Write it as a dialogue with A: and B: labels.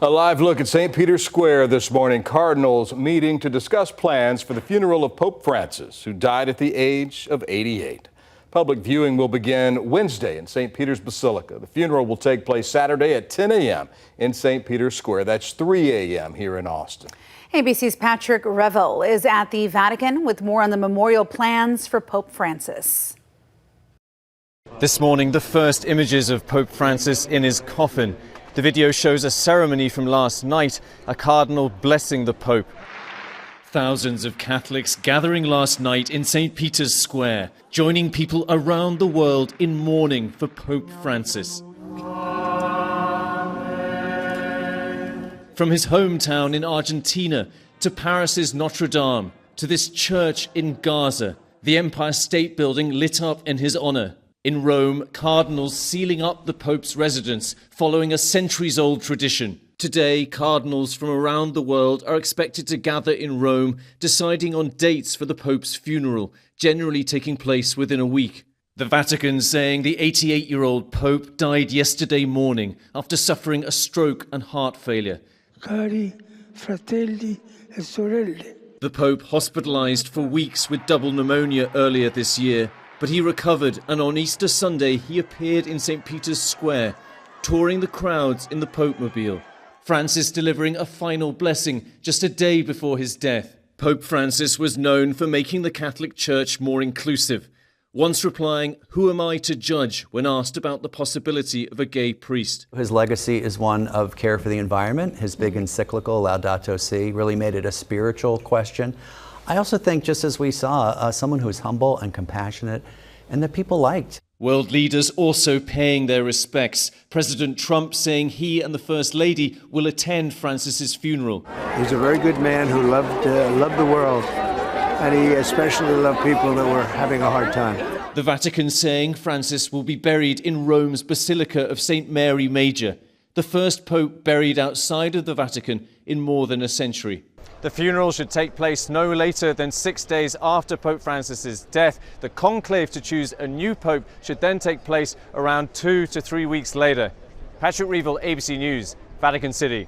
A: A live look at St. Peter's Square this morning. Cardinals meeting to discuss plans for the funeral of Pope Francis, who died at the age of 88. Public viewing will begin Wednesday in St. Peter's Basilica. The funeral will take place Saturday at 10 a.m. in St. Peter's Square. That's 3 a.m. here in Austin.
B: ABC's Patrick Revel is at the Vatican with more on the memorial plans for Pope Francis.
C: This morning, the first images of Pope Francis in his coffin. The video shows a ceremony from last night, a cardinal blessing the Pope. Thousands of Catholics gathering last night in St. Peter's Square, joining people around the world in mourning for Pope Francis. From his hometown in Argentina to Paris's Notre Dame to this church in Gaza, the Empire State Building lit up in his honor. In Rome, cardinals sealing up the Pope's residence following a centuries-old tradition. Today, cardinals from around the world are expected to gather in Rome, deciding on dates for the Pope's funeral, generally taking place within a week. The Vatican saying the 88-year-old Pope died yesterday morning after suffering a stroke and heart failure.
D: Cari fratelli e sorelle.
C: The Pope hospitalized for weeks with double pneumonia earlier this year, but he recovered, and on Easter Sunday he appeared in St. Peter's Square, touring the crowds in the Pope-mobile. Francis delivering a final blessing just a day before his death. Pope Francis was known for making the Catholic Church more inclusive, once replying, "Who am I to judge?" when asked about the possibility of a gay priest.
E: His legacy is one of care for the environment. His big encyclical, Laudato Si', really made it a spiritual question. I also think, just as we saw, someone who is humble and compassionate and that people liked.
C: World leaders also paying their respects. President Trump saying he and the First Lady will attend Francis's funeral.
D: He's a very good man who loved the world, and he especially loved people that were having a hard time.
C: The Vatican saying Francis will be buried in Rome's Basilica of St. Mary Major, the first pope buried outside of the Vatican in more than a century. The funeral should take place no later than 6 days after Pope Francis's death. The conclave to choose a new pope should then take place around 2 to 3 weeks later. Patrick Revel, ABC News, Vatican City.